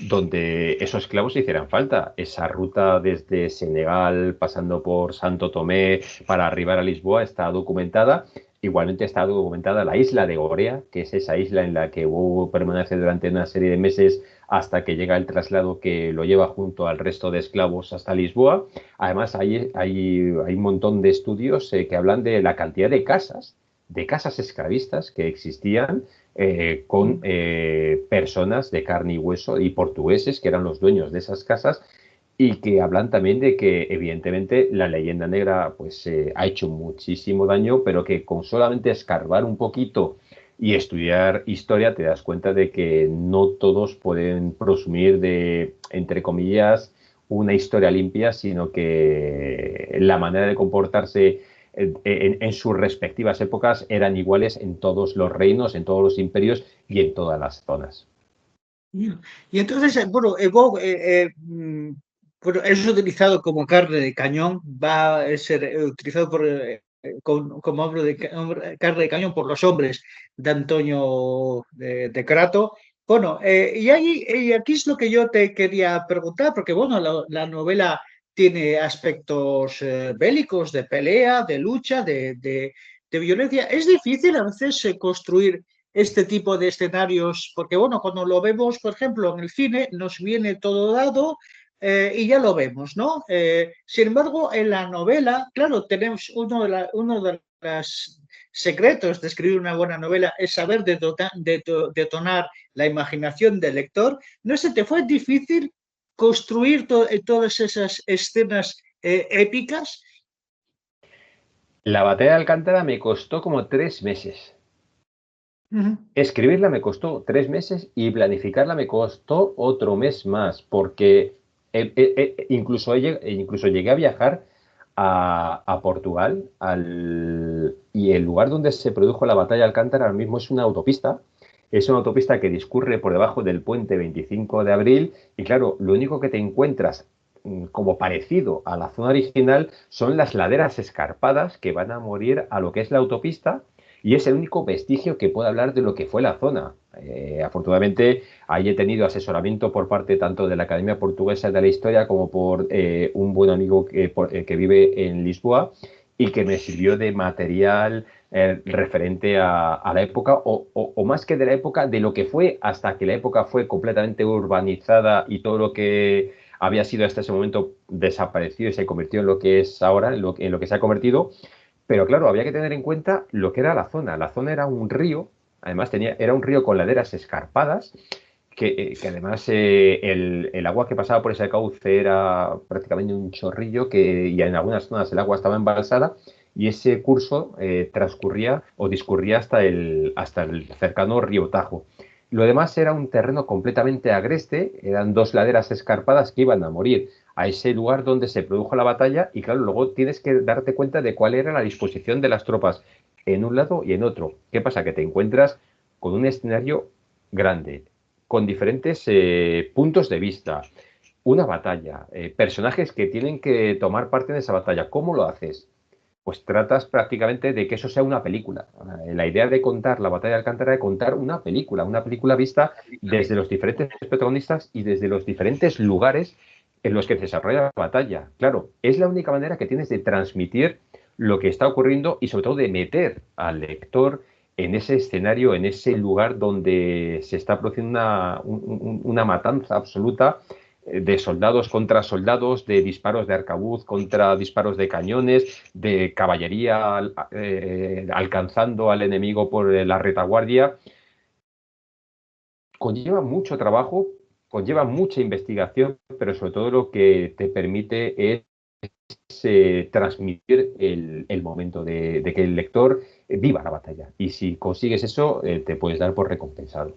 donde esos esclavos hicieran falta. Esa ruta desde Senegal, pasando por Santo Tomé, para arribar a Lisboa, está documentada. Igualmente está documentada la isla de Gorea, que es esa isla en la que Hugo permanece durante una serie de meses hasta que llega el traslado que lo lleva junto al resto de esclavos hasta Lisboa. Además, hay un montón de estudios que hablan de la cantidad de casas esclavistas que existían con personas de carne y hueso y portugueses que eran los dueños de esas casas y que hablan también de que evidentemente la leyenda negra pues ha hecho muchísimo daño, pero que con solamente escarbar un poquito y estudiar historia te das cuenta de que no todos pueden presumir de, entre comillas, una historia limpia, sino que la manera de comportarse en sus respectivas épocas eran iguales en todos los reinos, en todos los imperios y en todas las zonas. Y entonces, bueno, el bog bueno, es utilizado como carne de cañón, va a ser utilizado como carne de cañón por los hombres de Antonio de Crato. Bueno, y aquí es lo que yo te quería preguntar, porque bueno, la novela tiene aspectos bélicos, de pelea, de lucha, de violencia. Es difícil a veces construir este tipo de escenarios, porque bueno, cuando lo vemos, por ejemplo, en el cine, nos viene todo dado y ya lo vemos, ¿no? Sin embargo, en la novela, claro, tenemos uno de los secretos de escribir una buena novela es saber detonar la imaginación del lector. ¿No se te fue difícil construir todas esas escenas épicas? La batalla de Alcántara me costó como 3 meses. Uh -huh. Escribirla me costó 3 meses y planificarla me costó otro mes más, porque incluso llegué a viajar a Portugal y el lugar donde se produjo la batalla de Alcántara ahora mismo es una autopista que discurre por debajo del puente 25 de abril y claro, lo único que te encuentras como parecido a la zona original son las laderas escarpadas que van a morir a lo que es la autopista y es el único vestigio que puede hablar de lo que fue la zona. Afortunadamente, ahí he tenido asesoramiento por parte tanto de la Academia Portuguesa de la Historia como por un buen amigo que vive en Lisboa y que me sirvió de material referente a la época, o más que de la época, de lo que fue hasta que la época fue completamente urbanizada y todo lo que había sido hasta ese momento desapareció y se convirtió en lo que es ahora, en lo que se ha convertido. Pero claro, había que tener en cuenta lo que era la zona. La zona era un río, además era un río con laderas escarpadas, que además el agua que pasaba por ese cauce era prácticamente un chorrillo y en algunas zonas el agua estaba embalsada y ese curso transcurría o discurría hasta el cercano río Tajo. Lo demás era un terreno completamente agreste, eran dos laderas escarpadas que iban a morir a ese lugar donde se produjo la batalla y claro, luego tienes que darte cuenta de cuál era la disposición de las tropas en un lado y en otro. ¿Qué pasa? Que te encuentras con un escenario grande, con diferentes puntos de vista, una batalla, personajes que tienen que tomar parte en esa batalla. ¿Cómo lo haces? Pues tratas prácticamente de que eso sea una película. La idea de contar la batalla de Alcántara, de contar una película vista desde los diferentes protagonistas y desde los diferentes lugares en los que se desarrolla la batalla. Claro, es la única manera que tienes de transmitir lo que está ocurriendo y sobre todo de meter al lector en ese escenario, en ese lugar donde se está produciendo una matanza absoluta de soldados contra soldados, de disparos de arcabuz contra disparos de cañones, de caballería alcanzando al enemigo por la retaguardia. Conlleva mucho trabajo, conlleva mucha investigación, pero sobre todo lo que te permite es transmitir el momento de que el lector viva la batalla. Y si consigues eso, te puedes dar por recompensado.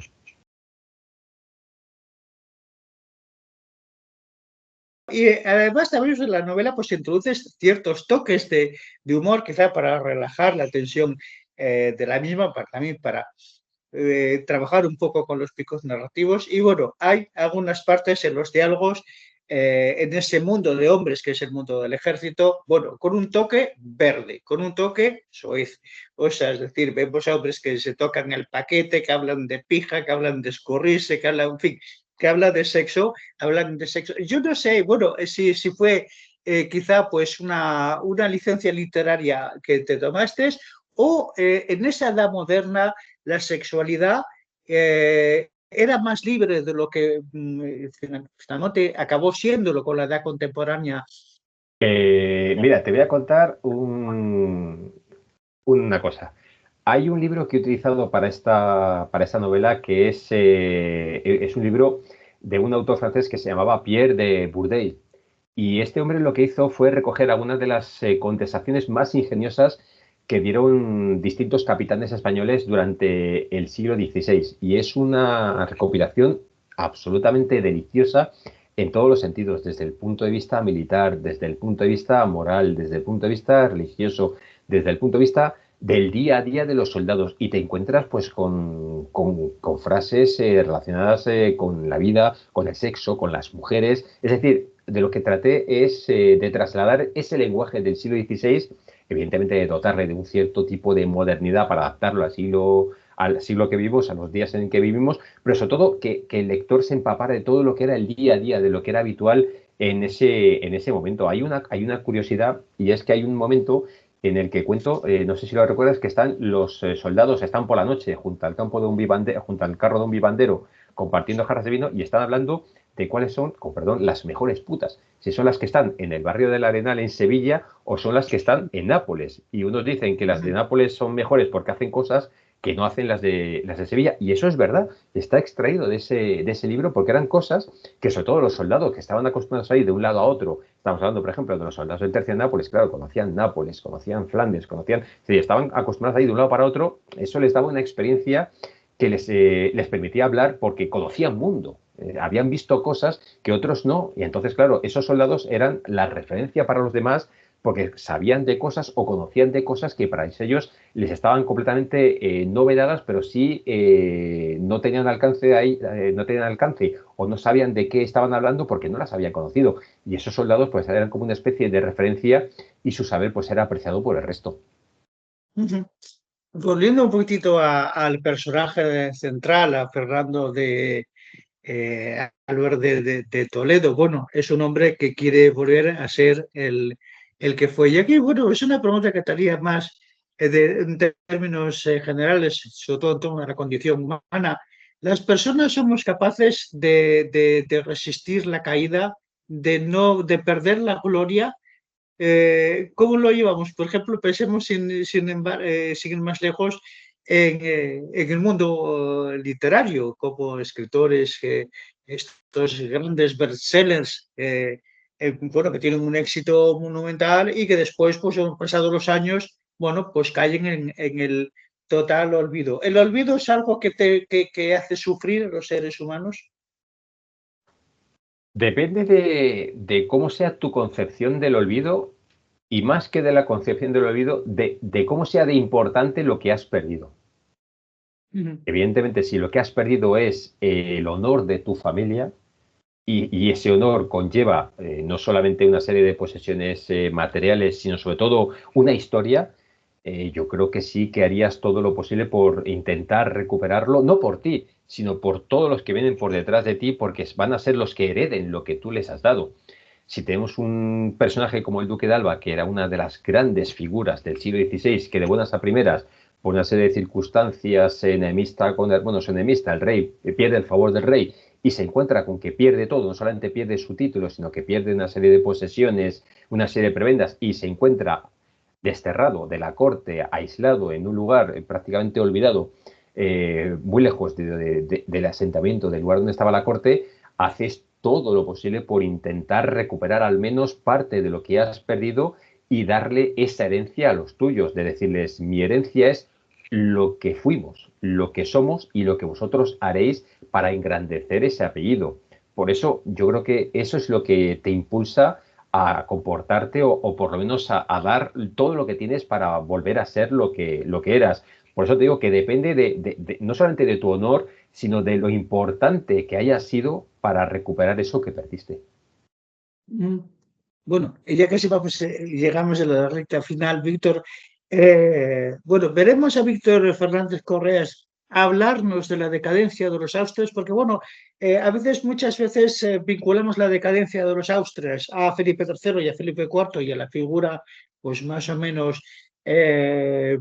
Y además también en la novela pues introduces ciertos toques de humor quizá para relajar la tensión de la misma, para también para trabajar un poco con los picos narrativos y bueno, hay algunas partes en los diálogos en ese mundo de hombres que es el mundo del ejército, bueno, con un toque verde, con un toque soez. O sea, es decir, vemos a hombres que se tocan el paquete, que hablan de pija, que hablan de escurrirse, que hablan, en fin, que hablan de sexo. Yo no sé, bueno, si fue quizá pues una licencia literaria que te tomaste o en esa edad moderna la sexualidad era más libre de lo que finalmente acabó siéndolo con la edad contemporánea. Mira, te voy a contar una cosa. Hay un libro que he utilizado para esta novela que es un libro de un autor francés que se llamaba Pierre de Bourdeil. Y este hombre lo que hizo fue recoger algunas de las contestaciones más ingeniosas que dieron distintos capitanes españoles durante el siglo XVI. Y es una recopilación absolutamente deliciosa en todos los sentidos, desde el punto de vista militar, desde el punto de vista moral, desde el punto de vista religioso, desde el punto de vista del día a día de los soldados. Y te encuentras pues con frases relacionadas con la vida, con el sexo, con las mujeres. Es decir, de lo que traté es de trasladar ese lenguaje del siglo XVI, evidentemente de dotarle de un cierto tipo de modernidad para adaptarlo al siglo que vivimos, a los días en que vivimos, pero sobre todo que el lector se empapara de todo lo que era el día a día, de lo que era habitual en ese momento. Hay una curiosidad y es que hay un momento en el que cuento, no sé si lo recuerdas, que están los soldados, están por la noche junto al campo de un vivandero, junto al carro de un vivandero, compartiendo jarras de vino y están hablando de cuáles son, con perdón, las mejores putas. Si son las que están en el barrio del Arenal en Sevilla o son las que están en Nápoles. Y unos dicen que las de Nápoles son mejores porque hacen cosas que no hacen las de Sevilla. Y eso es verdad, está extraído de ese libro porque eran cosas que sobre todo los soldados que estaban acostumbrados a ir de un lado a otro, estamos hablando por ejemplo de los soldados del Tercio de Nápoles, claro, conocían Nápoles, conocían Flandes, sí, estaban acostumbrados a ir de un lado para otro, eso les daba una experiencia que les permitía hablar porque conocían mundo. Habían visto cosas que otros no, y entonces, claro, esos soldados eran la referencia para los demás porque sabían de cosas o conocían de cosas que para ellos les estaban completamente no vedadas, pero sí no tenían alcance ahí, no tenían alcance o no sabían de qué estaban hablando porque no las habían conocido. Y esos soldados pues eran como una especie de referencia y su saber pues era apreciado por el resto. Volviendo un poquitito al personaje central, a Fernando Álvaro de Toledo, bueno, es un hombre que quiere volver a ser el que fue. Y aquí, bueno, es una pregunta que estaría más en términos generales, sobre todo en torno a la condición humana. ¿Las personas somos capaces de resistir la caída, de perder la gloria? ¿Cómo lo llevamos? Por ejemplo, pensemos sin ir más lejos en el mundo literario, como escritores, estos grandes bestsellers, bueno, que tienen un éxito monumental y que después, pues, han pasado los años, bueno, pues caen en el total olvido. ¿El olvido es algo que hace sufrir a los seres humanos? Depende de cómo sea tu concepción del olvido y más que de la concepción del olvido, de cómo sea de importante lo que has perdido. Ujú. Evidentemente, si lo que has perdido es el honor de tu familia y ese honor conlleva no solamente una serie de posesiones materiales, sino sobre todo una historia, yo creo que sí que harías todo lo posible por intentar recuperarlo, no por ti, sino por todos los que vienen por detrás de ti, porque van a ser los que hereden lo que tú les has dado. Si tenemos un personaje como el Duque de Alba, que era una de las grandes figuras del siglo XVI, que de buenas a primeras, por una serie de circunstancias, se enemista con el, bueno, se enemista, el rey pierde el favor del rey y se encuentra con que pierde todo, no solamente pierde su título, sino que pierde una serie de posesiones, una serie de prebendas y se encuentra desterrado de la corte, aislado en un lugar prácticamente olvidado, muy lejos del asentamiento, del lugar donde estaba la corte, haces todo lo posible por intentar recuperar al menos parte de lo que has perdido y darle esa herencia a los tuyos, de decirles, mi herencia es lo que fuimos, lo que somos y lo que vosotros haréis para engrandecer ese apellido. Por eso yo creo que eso es lo que te impulsa a comportarte o por lo menos a dar todo lo que tienes para volver a ser lo que eras. Por eso te digo que depende no solamente de tu honor, sino de lo importante que hayas sido para recuperar eso que perdiste. Mm. Bueno, y ya casi vamos, llegamos a la recta final, Víctor. Bueno, veremos a Víctor Fernández Correas hablarnos de la decadencia de los Austrias, porque bueno, muchas veces vinculamos la decadencia de los Austrias a Felipe III y a Felipe IV y a la figura, pues más o menos eh,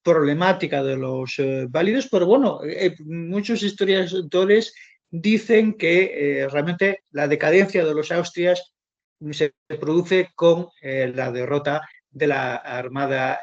problemática de los válidos, pero bueno, muchos historiadores dicen que realmente la decadencia de los Austrias se produce con la derrota de la Armada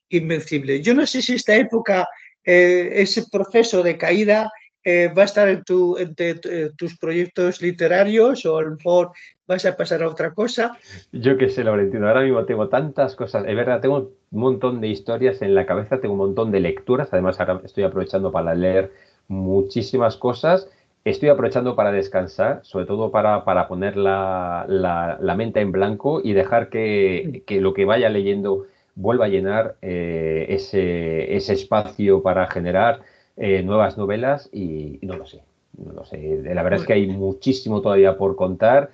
Invencible. Yo no sé si esta época, ese proceso de caída, va a estar entre tus proyectos literarios o a lo mejor vas a pasar a otra cosa. Yo qué sé, Laurentino, ahora mismo tengo tantas cosas, es verdad, tengo un montón de historias en la cabeza, tengo un montón de lecturas, además ahora estoy aprovechando para leer muchísimas cosas, estoy aprovechando para descansar, sobre todo para poner la mente en blanco y dejar que lo que vaya leyendo vuelva a llenar ese espacio para generar nuevas novelas y no lo sé, no lo sé. La verdad es que Bueno, hay muchísimo todavía por contar.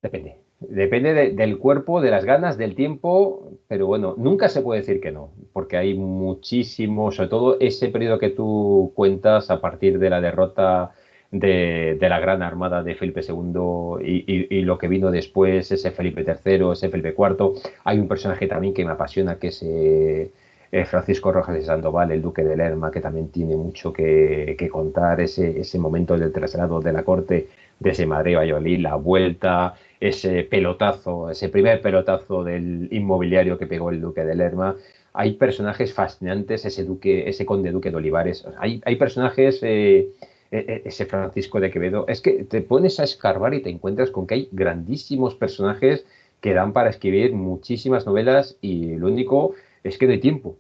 Depende. Depende del cuerpo, de las ganas, del tiempo, pero bueno, nunca se puede decir que no, porque hay muchísimo, sobre todo ese periodo que tú cuentas a partir de la derrota de la Gran Armada de Felipe II y lo que vino después, ese Felipe III, ese Felipe IV. Hay un personaje también que me apasiona, que es Francisco Rojas de Sandoval, el duque de Lerma, que también tiene mucho que contar, ese momento del traslado de la corte desde Madrid a Valladolid, la vuelta, ese pelotazo, ese primer pelotazo del inmobiliario que pegó el duque de Lerma. Hay personajes fascinantes, ese duque, ese conde duque de Olivares. Hay personajes, ese Francisco de Quevedo. Es que te pones a escarbar y te encuentras con que hay grandísimos personajes que dan para escribir muchísimas novelas y lo único es que no hay tiempo.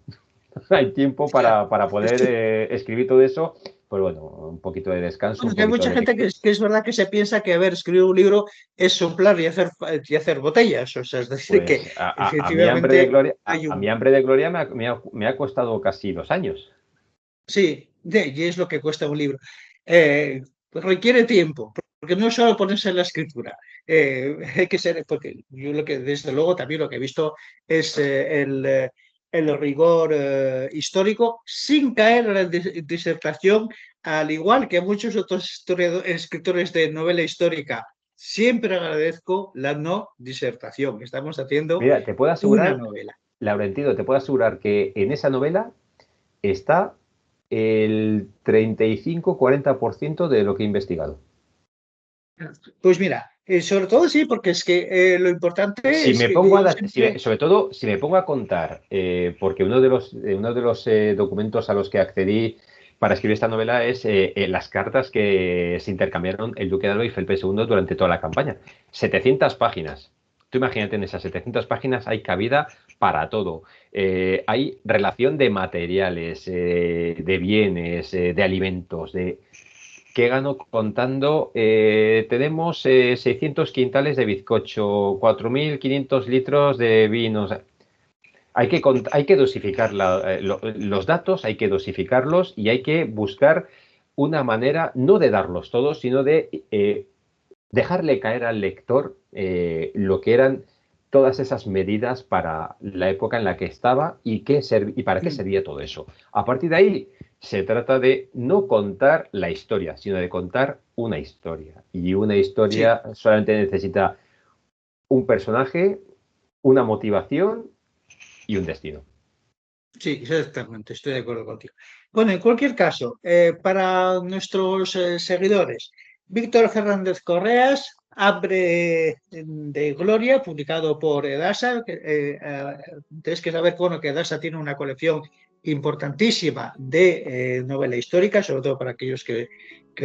Hay tiempo ya, para poder escribir todo eso. Pues bueno, un poquito de descanso, bueno, un que hay poquito mucha de gente lectura. que es verdad que se piensa que, a ver, escribir un libro es soplar y hacer botellas. O sea, es decir, que Pues a mi hambre de efectivamente gloria, hay a un... mi hambre de gloria me ha costado casi 2 años. Sí, y es lo que cuesta un libro. Pues requiere tiempo, porque no es solo ponerse en la escritura. Hay que ser, porque yo lo que, desde luego, también lo que he visto es el rigor histórico sin caer en la disertación, al igual que muchos otros escritores de novela histórica. Siempre agradezco la no disertación. Estamos haciendo Mira, te puedo una asegurar, novela. Laurentino, te puedo asegurar que en esa novela está el 35-40% de lo que he investigado. Pues mira, sobre todo sí, porque es que lo importante Si es me que pongo yo a, siempre... sobre todo, si me pongo a contar, porque uno de los documentos a los que accedí para escribir esta novela es las cartas que se intercambiaron el duque de Alba y Felipe II durante toda la campaña. 700 páginas. Tú imagínate, en esas 700 páginas hay cabida para todo. Hay relación de materiales, de bienes, de alimentos, de ¿qué gano contando? Tenemos 600 quintales de bizcocho, 4.500 litros de vinos. Hay que dosificar los datos, hay que dosificarlos y hay que buscar una manera, no de darlos todos, sino de dejarle caer al lector lo que eran todas esas medidas para la época en la que estaba y para qué Mm, servía todo eso. A partir de ahí se trata de no contar la historia, sino de contar una historia. Y una sí, historia solamente necesita un personaje, una motivación y un destino. sí, exactamente, estoy de acuerdo contigo. Bueno, en cualquier caso, para nuestros seguidores, Víctor Fernández Correas, Hambre de Gloria, publicado por Edasa. Tienes que saber bueno, que Edasa tiene una colección importantísima de novela histórica, sobre todo para aquellos que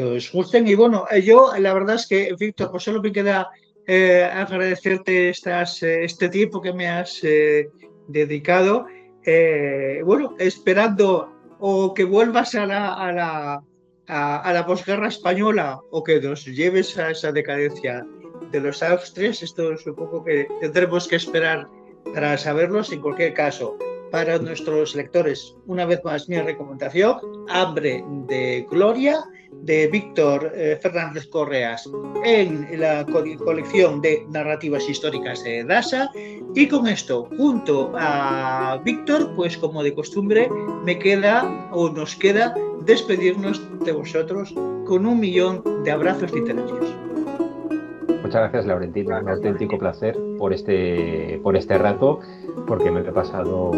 os gusten. Y bueno, yo la verdad es que, Víctor, pues solo me queda agradecerte este tiempo que me has dedicado. Bueno, esperando o que vuelvas a la posguerra española o que nos lleves a esa decadencia de los Austrias. Esto supongo que tendremos que esperar para saberlos. En cualquier caso, para nuestros lectores. Una vez más, mi recomendación, Hambre de Gloria, de Víctor Fernández Correas, en la colección de narrativas históricas de DASA. Y con esto, junto a Víctor, pues como de costumbre, nos queda despedirnos de vosotros con 1.000.000 de abrazos literarios. Muchas gracias, Laurentino. Un auténtico placer por este rato, porque me lo he pasado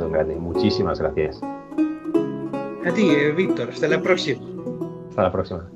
en grande. Muchísimas gracias. A ti, Víctor. Hasta la próxima. Hasta la próxima.